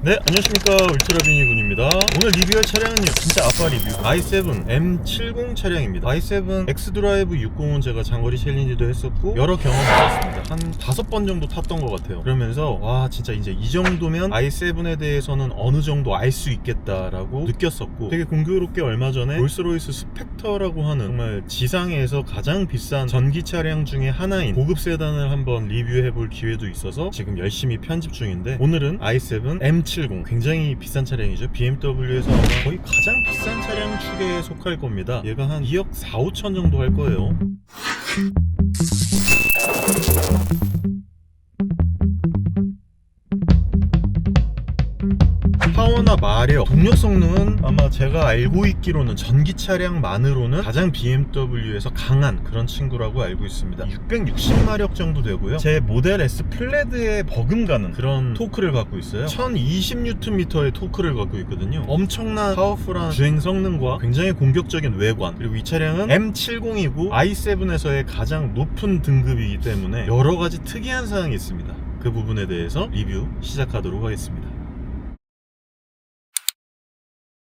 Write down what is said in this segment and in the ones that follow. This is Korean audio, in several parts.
네, 안녕하십니까. 울트라비니군입니다. 오늘 리뷰할 차량은요, 진짜 아빠 리뷰 i7 M70 차량입니다. i7 X드라이브 60은 제가 장거리 챌린지도 했었고 여러 경험이 있었습니다. 한 5번 정도 탔던 것 같아요. 그러면서 와, 진짜 이제 이 정도면 i7에 대해서는 어느 정도 알 수 있겠다라고 느꼈었고, 되게 공교롭게 얼마 전에 롤스로이스 스펙터라고 하는 정말 지상에서 가장 비싼 전기 차량 중에 하나인 고급 세단을 한번 리뷰해 볼 기회도 있어서 지금 열심히 편집 중인데, 오늘은 i7 M70, 굉장히 비싼 차량이죠. BMW에서 아마 거의 가장 비싼 차량 축에 속할 겁니다. 얘가 한 2억 4, 5천 정도 할 거예요. 파워나 마력, 동력 성능은 아마 제가 알고 있기로는 전기 차량만으로는 가장 BMW에서 강한 그런 친구라고 알고 있습니다. 660마력 정도 되고요. 제 모델 S 플레드에 버금가는 그런 토크를 갖고 있어요. 1020Nm의 토크를 갖고 있거든요. 엄청난 파워풀한 주행 성능과 굉장히 공격적인 외관, 그리고 이 차량은 M70이고 i7에서의 가장 높은 등급이기 때문에 여러 가지 특이한 사항이 있습니다. 그 부분에 대해서 리뷰 시작하도록 하겠습니다.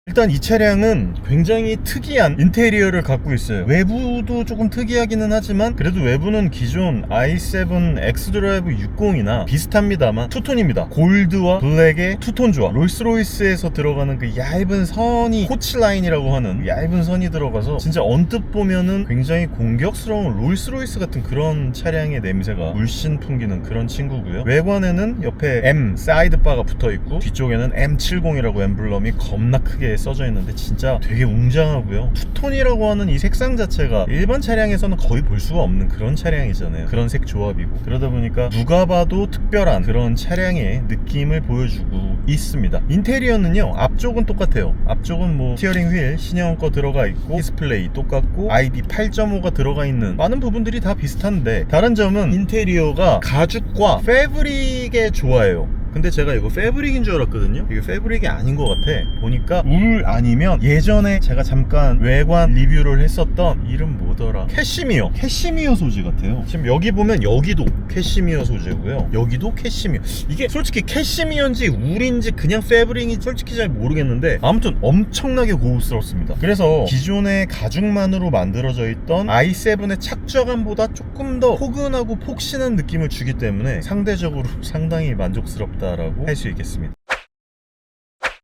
일단 이 차량은 굉장히 특이한 인테리어를 갖고 있어요. 외부도 조금 특이하기는 하지만 그래도 외부는 기존 i7 X드라이브 60이나 비슷합니다만 투톤입니다. 골드와 블랙의 투톤 조합. 롤스로이스에서 들어가는 그 얇은 선이 코치라인이라고 하는 얇은 선이 들어가서 진짜 언뜻 보면은 굉장히 공격스러운 롤스로이스 같은 그런 차량의 냄새가 물씬 풍기는 그런 친구고요. 외관에는 옆에 M 사이드바가 붙어있고 뒤쪽에는 M70이라고 엠블럼이 겁나 크게 써져 있는데 진짜 되게 웅장하고요. 투톤이라고 하는 이 색상 자체가 일반 차량에서는 거의 볼 수가 없는 그런 차량이잖아요. 그런 색 조합이고, 그러다 보니까 누가 봐도 특별한 그런 차량의 느낌을 보여주고 있습니다. 인테리어는요, 앞쪽은 똑같아요. 앞쪽은 뭐 스티어링 휠 신형 거 들어가 있고, 디스플레이 똑같고, ID 8.5가 들어가 있는 많은 부분들이 다 비슷한데, 다른 점은 인테리어가 가죽과 패브릭에 좋아해요. 근데 제가 이거 패브릭인 줄 알았거든요. 이게 패브릭이 아닌 것 같아. 보니까 울 아니면 예전에 제가 잠깐 외관 리뷰를 했었던 이름 뭐더라? 캐시미어 소재 같아요. 지금 여기 보면 여기도 캐시미어 소재고요, 여기도 캐시미어. 이게 솔직히 캐시미어인지 울인지 그냥 패브릭인지 솔직히 잘 모르겠는데 아무튼 엄청나게 고급스럽습니다. 그래서 기존의 가죽만으로 만들어져 있던 i7의 착좌감보다 조금 더 포근하고 폭신한 느낌을 주기 때문에 상대적으로 상당히 만족스럽다 라고 할 수 있겠습니다.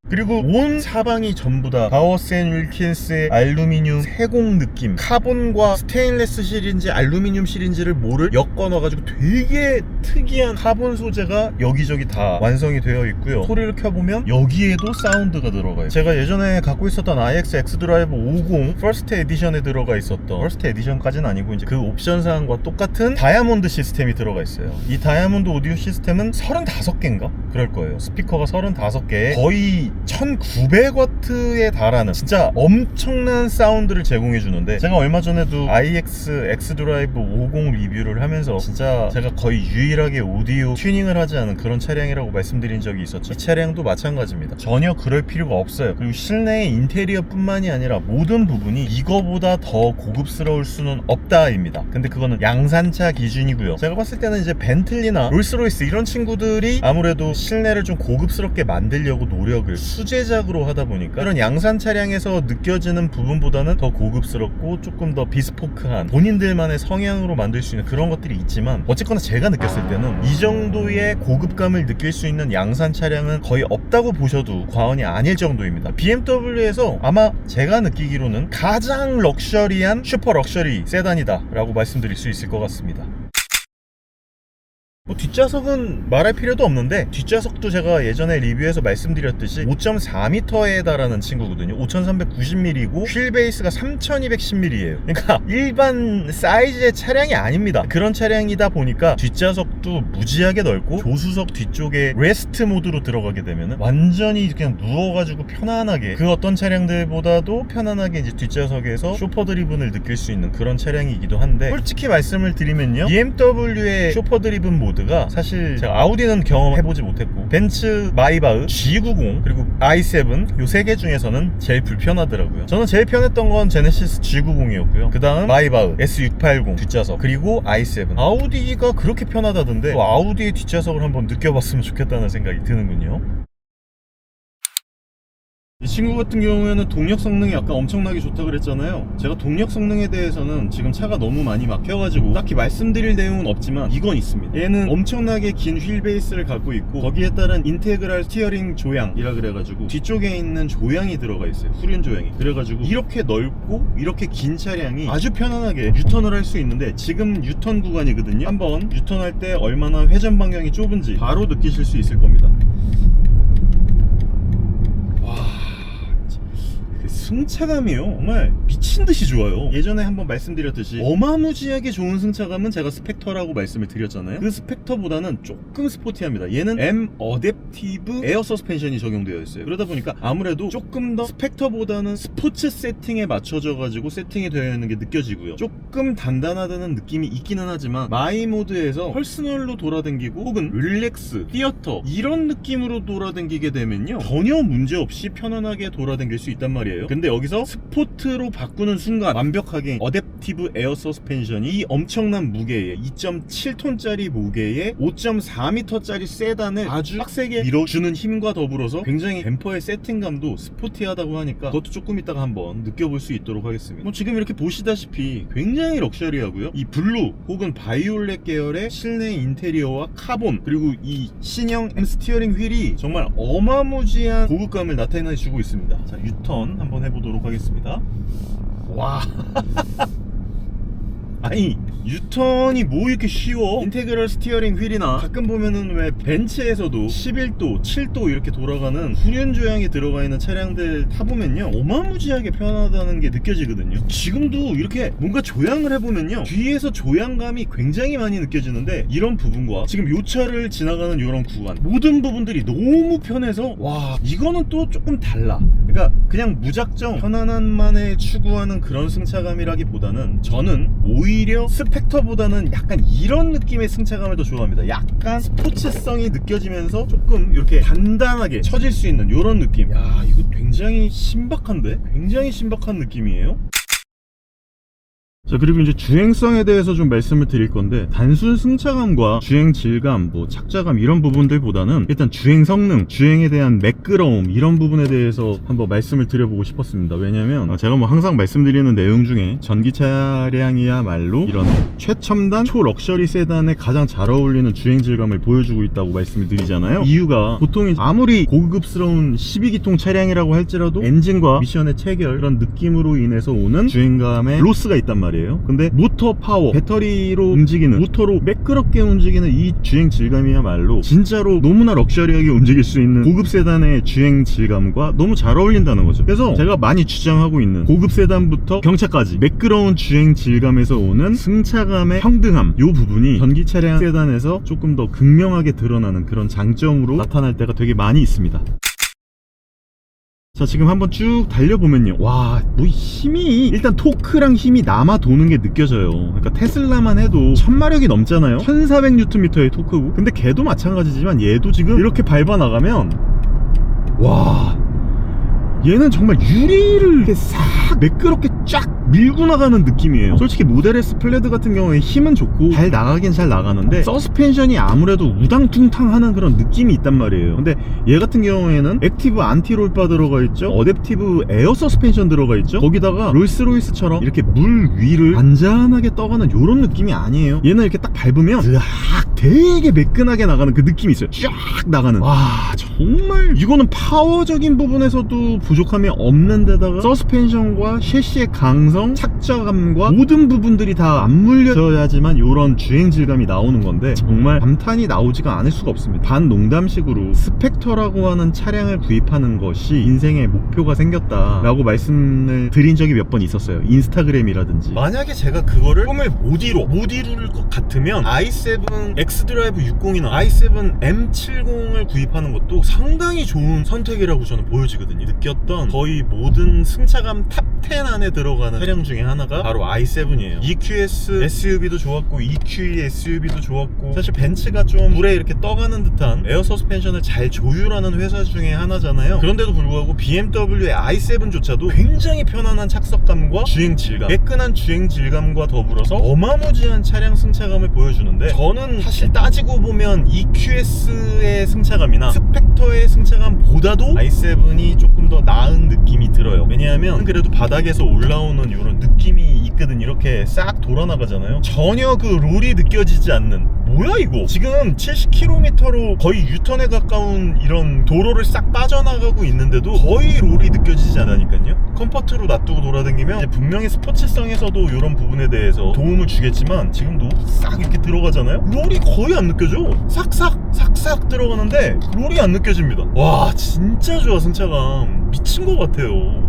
그리고 온 사방이 전부 다 바워센 윌킨스의 알루미늄 세공 느낌, 카본과 스테인레스 실인지 알루미늄 실인지를 모를 엮어놔가지고 되게 특이한 카본 소재가 여기저기 다 완성이 되어 있고요. 소리를 켜보면 여기에도 사운드가 들어가요. 제가 예전에 갖고 있었던 iX X드라이브 50 퍼스트 에디션에 들어가 있었던, 퍼스트 에디션까지는 아니고 이제 그 옵션 사항과 똑같은 다이아몬드 시스템이 들어가 있어요. 이 다이아몬드 오디오 시스템은 35개인가? 그럴 거예요. 스피커가 35개에 거의 1900W에 달하는 진짜 엄청난 사운드를 제공해 주는데, 제가 얼마 전에도 iX X드라이브 50 리뷰를 하면서 진짜 제가 거의 유일하게 오디오 튜닝을 하지 않은 그런 차량이라고 말씀드린 적이 있었죠. 이 차량도 마찬가지입니다. 전혀 그럴 필요가 없어요. 그리고 실내의 인테리어 뿐만이 아니라 모든 부분이 이거보다 더 고급스러울 수는 없다입니다. 근데 그거는 양산차 기준이고요. 제가 봤을 때는 이제 벤틀리나 롤스로이스 이런 친구들이 아무래도 실내를 좀 고급스럽게 만들려고 노력을 수제작으로 하다 보니까 이런 양산 차량에서 느껴지는 부분보다는 더 고급스럽고 조금 더 비스포크한 본인들만의 성향으로 만들 수 있는 그런 것들이 있지만, 어쨌거나 제가 느꼈을 때는 이 정도의 고급감을 느낄 수 있는 양산 차량은 거의 없다고 보셔도 과언이 아닐 정도입니다. BMW에서 아마 제가 느끼기로는 가장 럭셔리한 슈퍼 럭셔리 세단이다 라고 말씀드릴 수 있을 것 같습니다. 뒷좌석은 말할 필요도 없는데, 뒷좌석도 제가 예전에 리뷰에서 말씀드렸듯이 5.4m에 달하는 친구거든요. 5390mm이고 휠 베이스가 3210mm예요. 그러니까 일반 사이즈의 차량이 아닙니다. 그런 차량이다 보니까 뒷좌석도 무지하게 넓고, 조수석 뒤쪽에 레스트 모드로 들어가게 되면 완전히 그냥 누워가지고 편안하게, 그 어떤 차량들보다도 편안하게 이제 뒷좌석에서 쇼퍼 드리븐을 느낄 수 있는 그런 차량이기도 한데, 솔직히 말씀을 드리면요, BMW의 쇼퍼 드리븐 모드 모드가 사실 제가 아우디는 경험해보지 못했고 벤츠 마이바흐 G90 그리고 i7 요 세 개 중에서는 제일 불편하더라고요. 저는 제일 편했던 건 제네시스 G90이었고요. 그 다음 마이바흐 S680 뒷좌석, 그리고 i7. 아우디가 그렇게 편하다던데 아우디의 뒷좌석을 한번 느껴봤으면 좋겠다는 생각이 드는군요. 친구 같은 경우에는 동력 성능이 아까 엄청나게 좋다 그랬잖아요. 제가 동력 성능에 대해서는 지금 차가 너무 많이 막혀가지고 딱히 말씀드릴 내용은 없지만 이건 있습니다. 얘는 엄청나게 긴 휠 베이스를 갖고 있고 거기에 따른 인테그랄 스티어링 조향이라 그래가지고 뒤쪽에 있는 조향이 들어가 있어요. 후륜 조향이. 그래가지고 이렇게 넓고 이렇게 긴 차량이 아주 편안하게 유턴을 할 수 있는데 지금 유턴 구간이거든요. 한번 유턴할 때 얼마나 회전 방향이 좁은지 바로 느끼실 수 있을 겁니다. 승차감이요 정말 미친듯이 좋아요. 예전에 한번 말씀드렸듯이 어마무지하게 좋은 승차감은 제가 스펙터라고 말씀을 드렸잖아요. 그 스펙터보다는 조금 스포티합니다. 얘는 M 어댑티브 에어 서스펜션이 적용되어 있어요. 그러다 보니까 아무래도 조금 더 스펙터보다는 스포츠 세팅에 맞춰져 가지고 세팅이 되어 있는 게 느껴지고요. 조금 단단하다는 느낌이 있기는 하지만 마이 모드에서 퍼스널로 돌아다니고 혹은 릴렉스, 티어터 이런 느낌으로 돌아다니게 되면요 전혀 문제없이 편안하게 돌아다닐 수 있단 말이에요. 근데 여기서 스포트로 바꾸는 순간 완벽하게 어댑티브 에어 서스펜션이 이 엄청난 무게에 2.7톤짜리 무게에 5.4m짜리 세단을 아주 빡세게 밀어주는 힘과 더불어서 굉장히 댐퍼의 세팅감도 스포티하다고 하니까 그것도 조금 이따가 한번 느껴볼 수 있도록 하겠습니다. 뭐 지금 이렇게 보시다시피 굉장히 럭셔리하고요. 이 블루 혹은 바이올렛 계열의 실내 인테리어와 카본 그리고 이 신형 M 스티어링 휠이 정말 어마무지한 고급감을 나타내주고 있습니다. 자, 유턴 한번 해보도록 하겠습니다. 와 아니 유턴이 뭐 이렇게 쉬워. 인테그럴 스티어링 휠이나 가끔 보면은 왜 벤츠에서도 11도 7도 이렇게 돌아가는 후륜 조향이 들어가 있는 차량들 타보면요 어마무지하게 편하다는 게 느껴지거든요. 지금도 이렇게 뭔가 조향을 해보면요 뒤에서 조향감이 굉장히 많이 느껴지는데 이런 부분과 지금 요 차를 지나가는 이런 구간 모든 부분들이 너무 편해서 와 이거는 또 조금 달라. 그러니까 그냥 무작정 편안함만을 추구하는 그런 승차감이라기보다는 저는 오히려 스펙터보다는 약간 이런 느낌의 승차감을 더 좋아합니다. 약간 스포츠성이 느껴지면서 조금 이렇게 단단하게 처질 수 있는 이런 느낌. 야 이거 굉장히 신박한데? 굉장히 신박한 느낌이에요. 자 그리고 이제 주행성에 대해서 좀 말씀을 드릴 건데 단순 승차감과 주행 질감, 뭐 착자감 이런 부분들보다는 일단 주행 성능, 주행에 대한 매끄러움 이런 부분에 대해서 한번 말씀을 드려보고 싶었습니다. 왜냐면 제가 뭐 항상 말씀드리는 내용 중에 전기 차량이야말로 이런 최첨단 초럭셔리 세단에 가장 잘 어울리는 주행 질감을 보여주고 있다고 말씀을 드리잖아요. 이유가 보통 아무리 고급스러운 12기통 차량이라고 할지라도 엔진과 미션의 체결 이런 느낌으로 인해서 오는 주행감에 로스가 있단 말이에요. 근데 모터 파워, 배터리로 움직이는 모터로 매끄럽게 움직이는 이 주행 질감이야말로 진짜로 너무나 럭셔리하게 움직일 수 있는 고급 세단의 주행 질감과 너무 잘 어울린다는 거죠. 그래서 제가 많이 주장하고 있는 고급 세단부터 경차까지 매끄러운 주행 질감에서 오는 승차감의 평등함 이 부분이 전기 차량 세단에서 조금 더 극명하게 드러나는 그런 장점으로 나타날 때가 되게 많이 있습니다. 자 지금 한번 쭉 달려보면요 와 뭐 힘이 일단 토크랑 힘이 남아 도는 게 느껴져요. 그러니까 테슬라만 해도 1000마력이 넘잖아요. 1400Nm의 토크고 근데 걔도 마찬가지지만 얘도 지금 이렇게 밟아 나가면 와 얘는 정말 유리를 이렇게 싹 매끄럽게 쫙 밀고 나가는 느낌이에요. 솔직히 모델 S 플레드 같은 경우에 힘은 좋고 잘 나가긴 잘 나가는데 서스펜션이 아무래도 우당퉁탕 하는 그런 느낌이 있단 말이에요. 근데 얘 같은 경우에는 액티브 안티롤바 들어가 있죠, 어댑티브 에어 서스펜션 들어가 있죠. 거기다가 롤스로이스처럼 이렇게 물 위를 안전하게 떠가는 요런 느낌이 아니에요. 얘는 이렇게 딱 밟으면 으악 되게 매끈하게 나가는 그 느낌이 있어요. 쫙 나가는. 와 정말 이거는 파워적인 부분에서도 부족함이 없는 데다가 서스펜션과 셰시의 강성, 착저감과 모든 부분들이 다 맞물려져야지만 이런 주행 질감이 나오는 건데 정말 감탄이 나오지가 않을 수가 없습니다. 반농담식으로 스펙터라고 하는 차량을 구입하는 것이 인생의 목표가 생겼다라고 말씀을 드린 적이 몇 번 있었어요. 인스타그램이라든지. 만약에 제가 그거를 꿈을 못 이룰 것 같으면 i7 X드라이브 60이나 i7 M70을 구입하는 것도 상당히 좋은 선택이라고 저는 보여지거든요. 느꼈던 거의 모든 승차감 탑 10 안에 들어가는 차량 중에 하나가 바로 i7이에요. EQS SUV도 좋았고 EQE SUV도 좋았고, 사실 벤츠가 좀 물에 이렇게 떠가는 듯한 에어 서스펜션을 잘 조율하는 회사 중에 하나잖아요. 그런데도 불구하고 BMW의 i7조차도 굉장히 편안한 착석감과 주행 질감, 매끈한 주행 질감과 더불어서 어마무지한 차량 승차감을 보여주는데, 저는 사실 따지고 보면 EQS의 승차감이나 스펙터의 승차감보다도 i7이 조금 더 나은 느낌이 들어요. 왜냐하면 그래도 바닥에서 올라오는 이런 느낌이 있거든. 이렇게 싹 돌아나가잖아요. 전혀 그 롤이 느껴지지 않는, 뭐야 이거, 지금 70km로 거의 유턴에 가까운 이런 도로를 싹 빠져나가고 있는데도 거의 롤이 느껴지지 않으니까요. 컴포트로 놔두고 돌아다니면 이제 분명히 스포츠성에서도 이런 부분에 대해서 도움을 주겠지만, 지금도 싹 이렇게 들어가잖아요. 롤이 거의 안 느껴져. 싹싹 들어가는데 롤이 안 느껴집니다. 와, 진짜 좋아. 승차감 미친 것 같아요.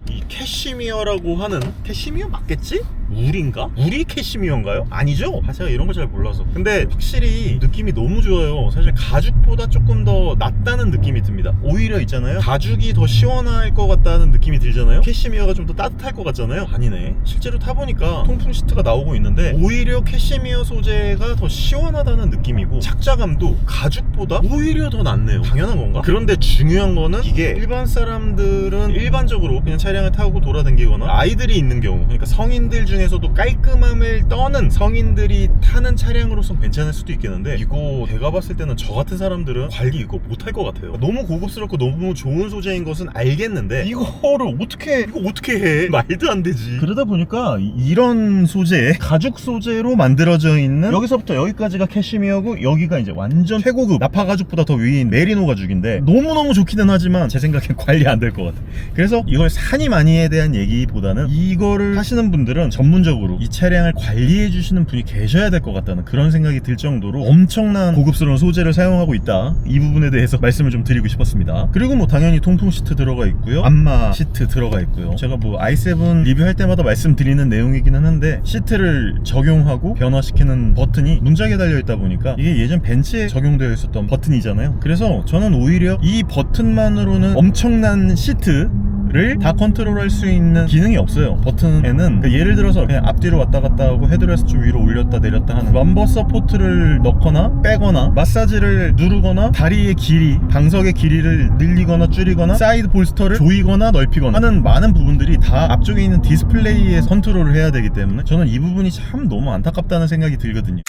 이 캐시미어라고 하는, 캐시미어 맞겠지? 울인가? 울이 캐시미어인가요? 아니죠? 제가 이런 걸 잘 몰라서. 근데 확실히 느낌이 너무 좋아요. 사실 가죽보다 조금 더 낫다는 느낌이 듭니다. 오히려 있잖아요, 가죽이 더 시원할 것 같다는 느낌이 들잖아요. 캐시미어가 좀 더 따뜻할 것 같잖아요. 아니네, 실제로 타보니까 통풍 시트가 나오고 있는데 오히려 캐시미어 소재가 더 시원하다는 느낌이고, 착자감도 가죽보다 오히려 더 낫네요. 당연한 건가? 그런데 중요한 거는, 이게 일반 사람들은 일반적으로 그냥 차량을 타고 돌아다니거나 아이들이 있는 경우, 그러니까 성인들 중에서도 깔끔함을 떠는 성인들이 타는 차량으로서 괜찮을 수도 있겠는데, 이거 제가 봤을 때는 저 같은 사람들은 관리 이거 못할 것 같아요. 너무 고급스럽고 너무 좋은 소재인 것은 알겠는데 이거를 어떻게 해? 말도 안 되지. 그러다 보니까 이런 소재, 가죽 소재로 만들어져 있는, 여기서부터 여기까지가 캐시미어고 여기가 이제 완전 최고급 나파 가죽보다 더 위인 메리노 가죽인데, 너무너무 좋기는 하지만 제 생각엔 관리 안 될 것 같아. 그래서 이걸 사니 마니에 대한 얘기보다는, 이거를 하시는 분들은 전문적으로 이 차량을 관리해 주시는 분이 계셔야 될 것 같다는 그런 생각이 들 정도로 엄청난 고급스러운 소재를 사용하고 있다. 이 부분에 대해서 말씀을 좀 드리고 싶었습니다. 그리고 뭐 당연히 통풍 시트 들어가 있고요, 안마 시트 들어가 있고요. 제가 뭐 i7 리뷰할 때마다 말씀드리는 내용이기는 한데, 시트를 적용하고 변화시키는 버튼이 문짝에 달려 있다 보니까 이게 예전 벤츠에 적용되어 있었던 버튼이잖아요. 그래서 저는 오히려 이 버튼만으로는 엄청난 시트를 다 컨트롤할 수 있는 기능이 없어요. 버튼에는 예를 들어서 그냥 앞뒤로 왔다 갔다 하고 헤드레스트 좀 위로 올렸다 내렸다 하는 럼버 서포트를 넣거나 빼거나, 마사지를 누르거나, 다리의 길이, 방석의 길이를 늘리거나 줄이거나, 사이드 볼스터를 조이거나 넓히거나 하는 많은 부분들이 다 앞쪽에 있는 디스플레이에서 컨트롤을 해야 되기 때문에 저는 이 부분이 참 너무 안타깝다는 생각이 들거든요.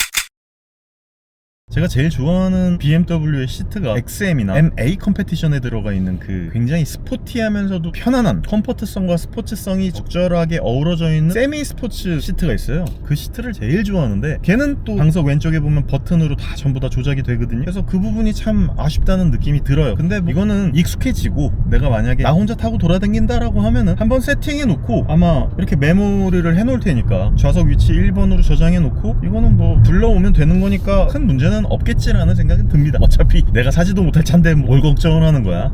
제가 제일 좋아하는 BMW의 시트가 XM이나 MA 컴페티션에 들어가 있는 그 굉장히 스포티하면서도 편안한 컴포트성과 스포츠성이 적절하게 어우러져 있는 세미 스포츠 시트가 있어요. 그 시트를 제일 좋아하는데, 걔는 또 방석 왼쪽에 보면 버튼으로 다 전부 다 조작이 되거든요. 그래서 그 부분이 참 아쉽다는 느낌이 들어요. 근데 뭐 이거는 익숙해지고, 내가 만약에 나 혼자 타고 돌아다닌다라고 하면은 한번 세팅해 놓고, 아마 이렇게 메모리를 해 놓을 테니까 좌석 위치 1번으로 저장해 놓고, 이거는 뭐 불러오면 되는 거니까 큰 문제는 없겠지라는 생각은 듭니다. 어차피 내가 사지도 못할 차인데 뭘 걱정을 하는 거야.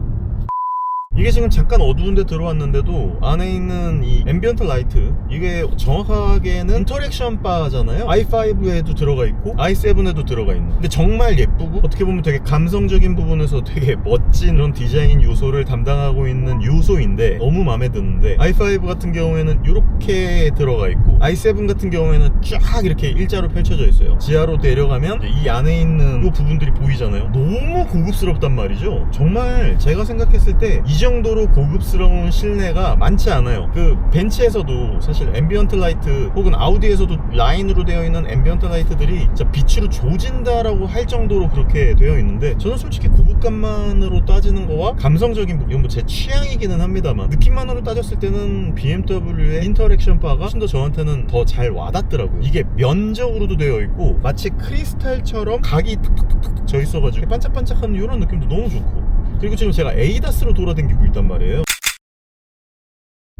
이게 지금 잠깐 어두운 데 들어왔는데도 안에 있는 이 앰비언트 라이트, 이게 정확하게는 인터랙션 바잖아요. i5에도 들어가 있고 i7에도 들어가 있는, 근데 정말 예쁘고 어떻게 보면 되게 감성적인 부분에서 되게 멋진 그런 디자인 요소를 담당하고 있는 요소인데, 너무 마음에 드는데, i5 같은 경우에는 이렇게 들어가 있고 i7 같은 경우에는 쫙 이렇게 일자로 펼쳐져 있어요. 지하로 내려가면 이 안에 있는 이 부분들이 보이잖아요. 너무 고급스럽단 말이죠. 정말 제가 생각했을 때 이 정도로 고급스러운 실내가 많지 않아요. 그 벤츠에서도 사실 앰비언트 라이트, 혹은 아우디에서도 라인으로 되어 있는 앰비언트 라이트들이 진짜 빛으로 조진다라고 할 정도로 그렇게 되어 있는데, 저는 솔직히 고급감만으로 따지는 거와 감성적인, 이건 뭐 제 취향이기는 합니다만, 느낌만으로 따졌을 때는 BMW의 인터랙션 바가 훨씬 더 저한테는 더 잘 와닿더라고요. 이게 면적으로도 되어 있고 마치 크리스탈처럼 각이 탁탁탁탁 져 있어가지고 반짝반짝하는 이런 느낌도 너무 좋고, 그리고 지금 제가 에이다스로 돌아다니고 있단 말이에요.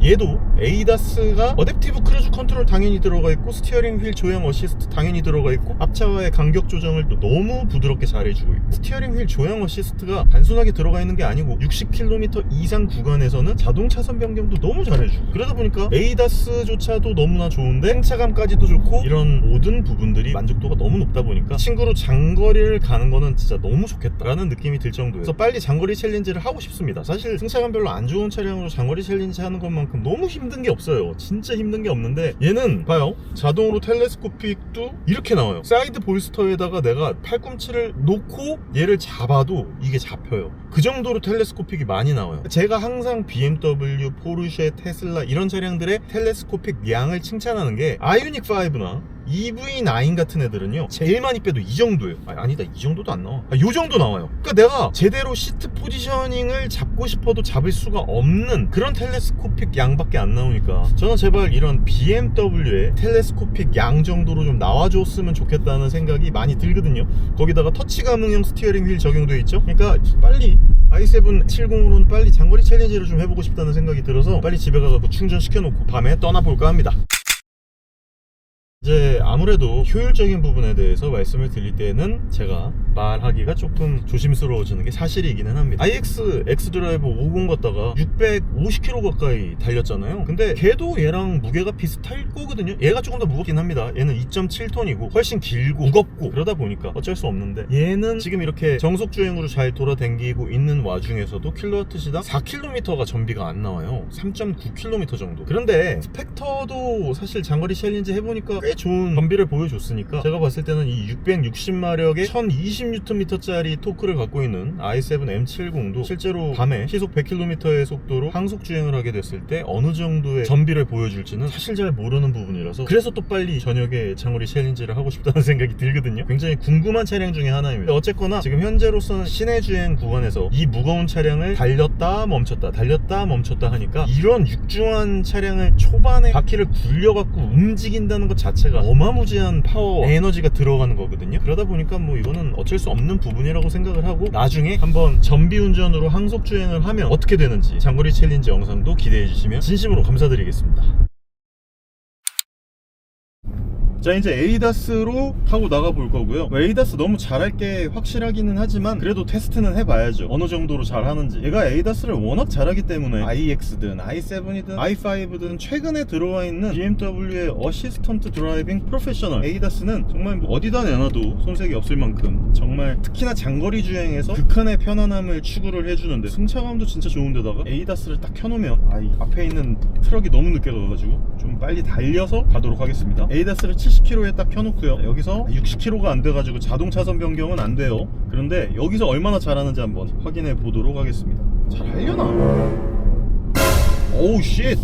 얘도 에이다스가 어댑티브 크루즈 컨트롤 당연히 들어가 있고 스티어링 휠 조향 어시스트 당연히 들어가 있고 앞차와의 간격 조정을 또 너무 부드럽게 잘해주고 있고 스티어링 휠 조향 어시스트가 단순하게 들어가 있는 게 아니고 60km 이상 구간에서는 자동 차선 변경도 너무 잘해주고 그러다 보니까 에이다스조차도 너무나 좋은데 승차감까지도 좋고 이런 모든 부분들이 만족도가 너무 높다 보니까 친구로 장거리를 가는 거는 진짜 너무 좋겠다라는 느낌이 들 정도예요. 그래서 빨리 장거리 챌린지를 하고 싶습니다. 사실 승차감 별로 안 좋은 차량으로 장거리 챌린지 하는 것만큼 너무 힘든 게 없어요. 진짜 힘든 게 없는데 얘는 봐요. 자동으로 텔레스코픽도 이렇게 나와요. 사이드 볼스터에다가 내가 팔꿈치를 놓고 얘를 잡아도 이게 잡혀요. 그 정도로 텔레스코픽이 많이 나와요. 제가 항상 BMW, 포르쉐, 테슬라 이런 차량들의 텔레스코픽 양을 칭찬하는 게 아이오닉 5나 EV9 같은 애들은요 제일 많이 빼도 이 정도예요. 아니다, 이 정도도 안 나와. 요 정도 나와요. 그러니까 내가 제대로 시트 포지셔닝을 잡고 싶어도 잡을 수가 없는 그런 텔레스코픽 양밖에 안 나오니까 저는 제발 이런 BMW의 텔레스코픽 양 정도로 좀 나와줬으면 좋겠다는 생각이 많이 들거든요. 거기다가 터치 감응형 스티어링 휠 적용되어 있죠. 그러니까 빨리 i7 70으로는 빨리 장거리 챌린지를 좀 해보고 싶다는 생각이 들어서 빨리 집에 가서 충전시켜놓고 밤에 떠나볼까 합니다. 이제 아무래도 효율적인 부분에 대해서 말씀을 드릴 때는 제가 말하기가 조금 조심스러워지는 게 사실이기는 합니다. iX X드라이브 50 갔다가 650km 가까이 달렸잖아요. 근데 걔도 얘랑 무게가 비슷할 거거든요. 얘가 조금 더 무겁긴 합니다. 얘는 2.7톤이고 훨씬 길고 무겁고 그러다 보니까 어쩔 수 없는데 얘는 지금 이렇게 정속주행으로 잘 돌아다니고 있는 와중에서도 킬로와트시당 4km가 전비가 안 나와요. 3.9km 정도. 그런데 스펙터도 사실 장거리 챌린지 해보니까 꽤 좋은 전비를 보여줬으니까 제가 봤을 때는 이 660마력의 1020Nm짜리 토크를 갖고 있는 i7 M70도 실제로 밤에 시속 100km의 속도로 항속 주행을 하게 됐을 때 어느 정도의 전비를 보여줄지는 사실 잘 모르는 부분이라서 그래서 또 빨리 저녁에 장거리 챌린지를 하고 싶다는 생각이 들거든요. 굉장히 궁금한 차량 중에 하나입니다. 어쨌거나 지금 현재로서는 시내 주행 구간에서 이 무거운 차량을 달렸다 멈췄다 하니까 이런 육중한 차량을 초반에 바퀴를 굴려갖고 움직인다는 것 자체가 어마무지한 파워 에너지가 들어가는 거거든요. 그러다 보니까 뭐 이거는 어쩔 수 없는 부분이라고 생각을 하고 나중에 한번 전비운전으로 항속 주행을 하면 어떻게 되는지 장거리 챌린지 영상도 기대해 주시면 진심으로 감사드리겠습니다. 자, 이제 에이다스로 타고 나가 볼 거고요. 에이다스 너무 잘할 게 확실하기는 하지만 그래도 테스트는 해봐야죠. 어느 정도로 잘하는지. 얘가 에이다스를 워낙 잘하기 때문에 iX든 i7이든 i5든 최근에 들어와 있는 BMW의 어시스턴트 드라이빙 프로페셔널 에이다스는 정말 뭐 어디다 내놔도 손색이 없을 만큼 정말 특히나 장거리 주행에서 극한의 편안함을 추구를 해주는데 승차감도 진짜 좋은데다가 에이다스를 딱 켜놓으면 앞에 있는 트럭이 너무 늦게 가가지고 좀 빨리 달려서 가도록 하겠습니다. 에이다스를 70km에 딱 켜놓고요. 여기서 60km가 안 돼가지고 자동 차선 변경은 안 돼요. 그런데 여기서 얼마나 잘하는지 한번 확인해 보도록 하겠습니다. 잘 하려나? 오우 쉣!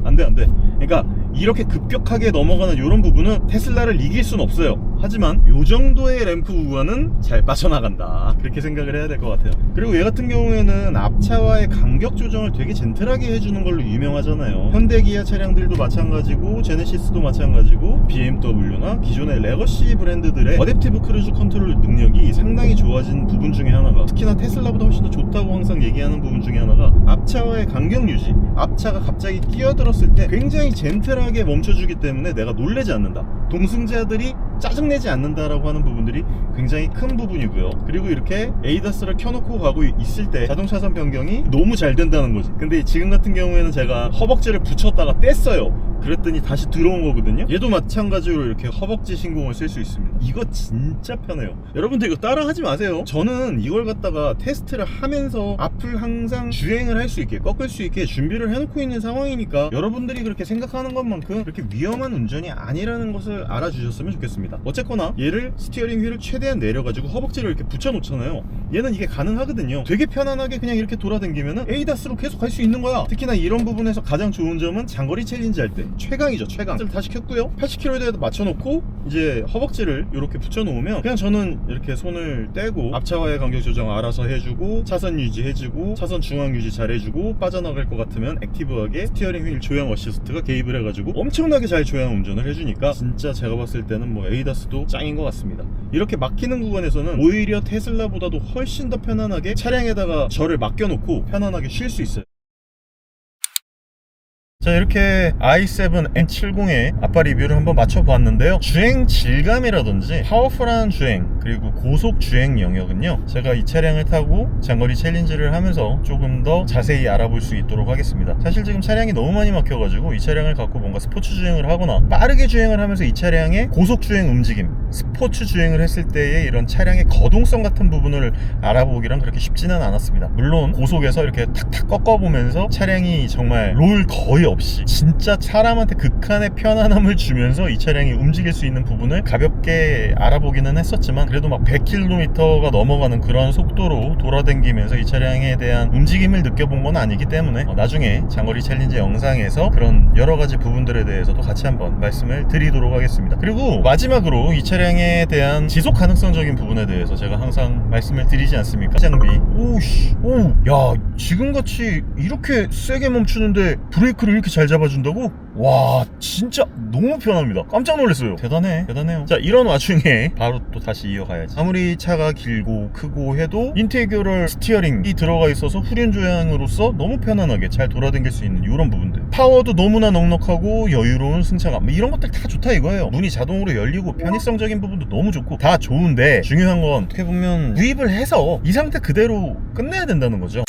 안돼. 그러니까 이렇게 급격하게 넘어가는 이런 부분은 테슬라를 이길 순 없어요. 하지만 요 정도의 램프 구간은 잘 빠져나간다, 그렇게 생각을 해야 될 것 같아요. 그리고 얘 같은 경우에는 앞차와의 간격 조정을 되게 젠틀하게 해주는 걸로 유명하잖아요. 현대기아 차량들도 마찬가지고 제네시스도 마찬가지고 BMW나 기존의 레거시 브랜드들의 어댑티브 크루즈 컨트롤 능력이 상당히 좋아진 부분 중에 하나가, 특히나 테슬라보다 훨씬 더 좋다고 항상 얘기하는 부분 중에 하나가 앞차와의 간격 유지. 앞차가 갑자기 끼어들었을 때 굉장히 젠틀하게 멈춰주기 때문에 내가 놀라지 않는다, 동승자들이 짜증내지 않는다라고 하는 부분들이 굉장히 큰 부분이고요. 그리고 이렇게 에이다스를 켜놓고 가고 있을 때 자동 차선 변경이 너무 잘 된다는 거지. 근데 지금 같은 경우에는 제가 허벅지를 붙였다가 뗐어요. 그랬더니 다시 들어온 거거든요. 얘도 마찬가지로 이렇게 허벅지 신공을 쓸 수 있습니다. 이거 진짜 편해요. 여러분들 이거 따라 하지 마세요. 저는 이걸 갖다가 테스트를 하면서 앞을 항상 주행을 할 수 있게, 꺾을 수 있게 준비를 해놓고 있는 상황이니까 여러분들이 그렇게 생각하는 것만큼 그렇게 위험한 운전이 아니라는 것을 알아주셨으면 좋겠습니다. 어쨌거나 얘를 스티어링 휠을 최대한 내려가지고 허벅지를 이렇게 붙여놓잖아요. 얘는 이게 가능하거든요. 되게 편안하게 그냥 이렇게 돌아다니면은 에이다스로 계속 갈 수 있는 거야. 특히나 이런 부분에서 가장 좋은 점은 장거리 챌린지 할 때 최강이죠. 최강. 다시 켰고요. 80km에 맞춰놓고 이제 허벅지를 이렇게 붙여놓으면 그냥 저는 이렇게 손을 떼고 앞차와의 간격 조정 알아서 해주고, 차선 유지 해주고, 차선 중앙 유지 잘 해주고, 빠져나갈 것 같으면 액티브하게 스티어링 휠 조향 어시스트가 개입을 해가지고 엄청나게 잘 조향 운전을 해주니까 진짜 제가 봤을 때는 뭐 에이다스도 짱인 것 같습니다. 이렇게 막히는 구간에서는 오히려 테슬라보다도 훨씬 더 편안하게 차량에다가 저를 맡겨놓고 편안하게 쉴 수 있어요. 자, 이렇게 i7 M70의 아빠 리뷰를 한번 맞춰보았는데요. 주행 질감이라든지 파워풀한 주행 그리고 고속 주행 영역은요, 제가 이 차량을 타고 장거리 챌린지를 하면서 조금 더 자세히 알아볼 수 있도록 하겠습니다. 사실 지금 차량이 너무 많이 막혀가지고 이 차량을 갖고 뭔가 스포츠 주행을 하거나 빠르게 주행을 하면서 이 차량의 고속 주행 움직임, 스포츠 주행을 했을 때의 이런 차량의 거동성 같은 부분을 알아보기란 그렇게 쉽지는 않았습니다. 물론 고속에서 이렇게 탁탁 꺾어보면서 차량이 정말 롤 거의 없이 진짜 사람한테 극한의 편안함을 주면서 이 차량이 움직일 수 있는 부분을 가볍게 알아보기는 했었지만, 그래도 막 100km가 넘어가는 그런 속도로 돌아다니면서 이 차량에 대한 움직임을 느껴본 건 아니기 때문에 나중에 장거리 챌린지 영상에서 그런 여러가지 부분들에 대해서도 같이 한번 말씀을 드리도록 하겠습니다. 그리고 마지막으로 이 차량에 대한 지속 가능성적인 부분에 대해서 제가 항상 말씀을 드리지 않습니까? 장비, 야, 지금같이 이렇게 세게 멈추는데 브레이크를 이렇게 잘 잡아준다고? 와, 진짜 너무 편합니다. 깜짝 놀랐어요. 대단해요. 자, 이런 와중에 바로 또 다시 이어가야지. 아무리 차가 길고 크고 해도 인테그럴 스티어링이 들어가 있어서 후륜 조향으로서 너무 편안하게 잘 돌아다닐 수 있는 이런 부분들, 파워도 너무나 넉넉하고 여유로운 승차감, 이런 것들 다 좋다 이거예요. 문이 자동으로 열리고 편의성적인 부분도 너무 좋고 다 좋은데, 중요한 건 어떻게 보면 구입을 해서 이 상태 그대로 끝내야 된다는 거죠.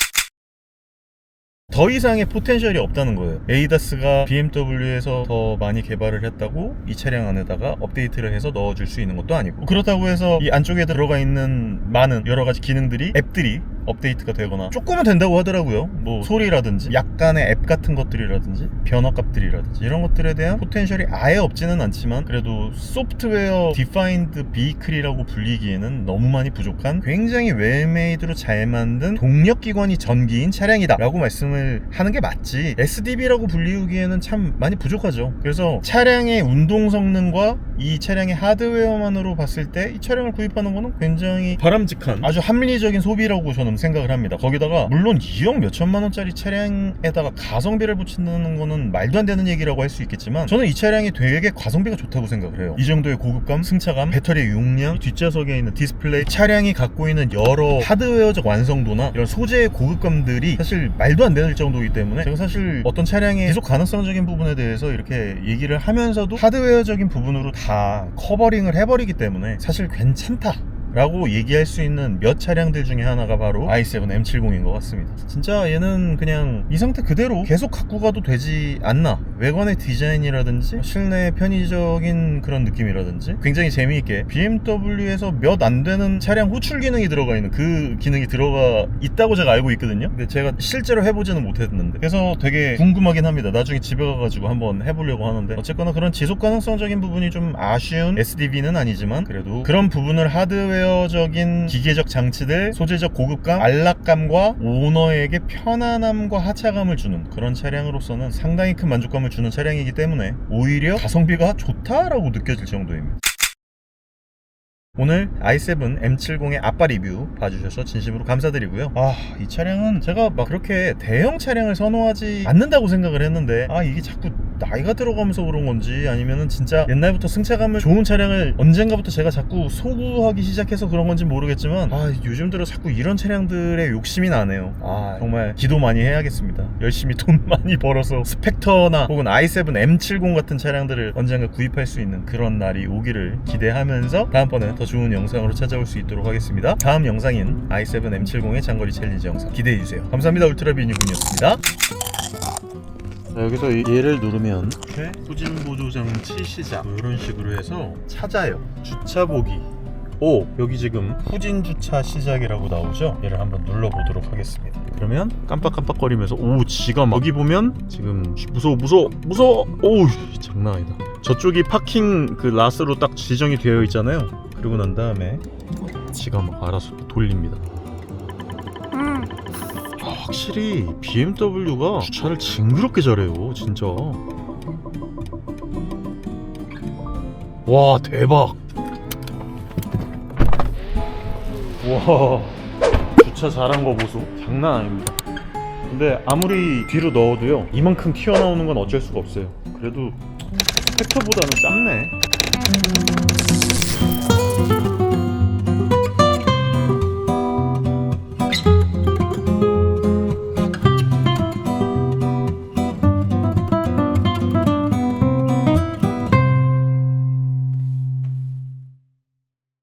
더 이상의 포텐셜이 없다는 거예요. 에이다스가 BMW에서 더 많이 개발을 했다고 이 차량 안에다가 업데이트를 해서 넣어줄 수 있는 것도 아니고, 그렇다고 해서 이 안쪽에 들어가 있는 많은 여러가지 기능들이, 앱들이 업데이트가 되거나 조금은 된다고 하더라고요. 뭐 소리라든지 약간의 앱 같은 것들이라든지 변화값들이라든지 이런 것들에 대한 포텐셜이 아예 없지는 않지만, 그래도 소프트웨어 디파인드 비클이라고 불리기에는 너무 많이 부족한, 굉장히 웰메이드로 잘 만든 동력기관이 전기인 차량이다 라고 말씀을 하는 게 맞지, SDB라고 불리우기에는 참 많이 부족하죠. 그래서 차량의 운동 성능과 이 차량의 하드웨어만으로 봤을 때 이 차량을 구입하는 거는 굉장히 바람직한, 아주 합리적인 소비라고 저는 생각을 합니다. 거기다가 물론 2억 몇천만 원짜리 차량에다가 가성비를 붙인다는 거는 말도 안 되는 얘기라고 할 수 있겠지만, 저는 이 차량이 되게 가성비가 좋다고 생각을 해요. 이 정도의 고급감, 승차감, 배터리 용량, 뒷좌석에 있는 디스플레이, 차량이 갖고 있는 여러 하드웨어적 완성도나 이런 소재의 고급감들이 사실 말도 안 되는 정도이기 때문에, 제가 사실 어떤 차량의 지속 가능성적인 부분에 대해서 이렇게 얘기를 하면서도 하드웨어적인 부분으로 다 커버링을 해버리기 때문에 사실 괜찮다 라고 얘기할 수 있는 몇 차량들 중에 하나가 바로 i7 M70인 것 같습니다. 진짜 얘는 그냥 이 상태 그대로 계속 갖고 가도 되지 않나. 외관의 디자인이라든지 실내 편의적인 그런 느낌이라든지 굉장히 재미있게 BMW에서 몇 안 되는 차량 호출 기능이 들어가 있는, 그 기능이 들어가 있다고 제가 알고 있거든요. 근데 제가 실제로 해보지는 못했는데, 그래서 되게 궁금하긴 합니다. 나중에 집에 가가지고 한번 해보려고 하는데, 어쨌거나 그런 지속 가능성적인 부분이 좀 아쉬운 SDB는 아니지만, 그래도 그런 부분을 하드웨어적인 기계적 장치들, 소재적 고급감, 안락감과 오너에게 편안함과 하차감을 주는 그런 차량으로서는 상당히 큰 만족감을 주는 차량이기 때문에 오히려 가성비가 좋다라고 느껴질 정도입니다. 오늘 i7 M70의 아빠 리뷰 봐주셔서 진심으로 감사드리고요. 이 차량은 제가 막 그렇게 대형 차량을 선호하지 않는다고 생각을 했는데, 이게 자꾸 나이가 들어가면서 그런 건지 아니면은 진짜 옛날부터 승차감을 좋은 차량을 언젠가부터 제가 자꾸 소구하기 시작해서 그런 건지 모르겠지만, 요즘 들어 자꾸 이런 차량들의 욕심이 나네요. 정말 기도 많이 해야겠습니다. 열심히 돈 많이 벌어서 스펙터나 혹은 i7 M70 같은 차량들을 언젠가 구입할 수 있는 그런 날이 오기를 기대하면서 다음번에 더 좋은 영상으로 찾아올 수 있도록 하겠습니다. 다음 영상인 i7 M70의 장거리 챌린지 영상 기대해주세요. 감사합니다. 울트라비니군이었습니다. 자, 여기서 얘를 누르면 이렇게 후진 보조 장치 시작, 이런 식으로 해서 찾아요. 주차 보기. 여기 지금 후진 주차 시작이라고 나오죠? 얘를 한번 눌러보도록 하겠습니다. 그러면 깜빡깜빡거리면서 지가 막, 여기 보면 지금 무서워. 오우, 장난 아니다. 저쪽이 파킹 그 랏으로 딱 지정이 되어 있잖아요. 그리고 난 다음에 지가 막 알아서 돌립니다. 확실히 BMW가 주차를 징그럽게 잘해요, 진짜. 와, 대박. 와, 주차 잘한 거 보소. 장난 아닙니다. 근데 아무리 뒤로 넣어도요, 이만큼 튀어나오는 건 어쩔 수가 없어요. 그래도 스펙터보다는 짧네.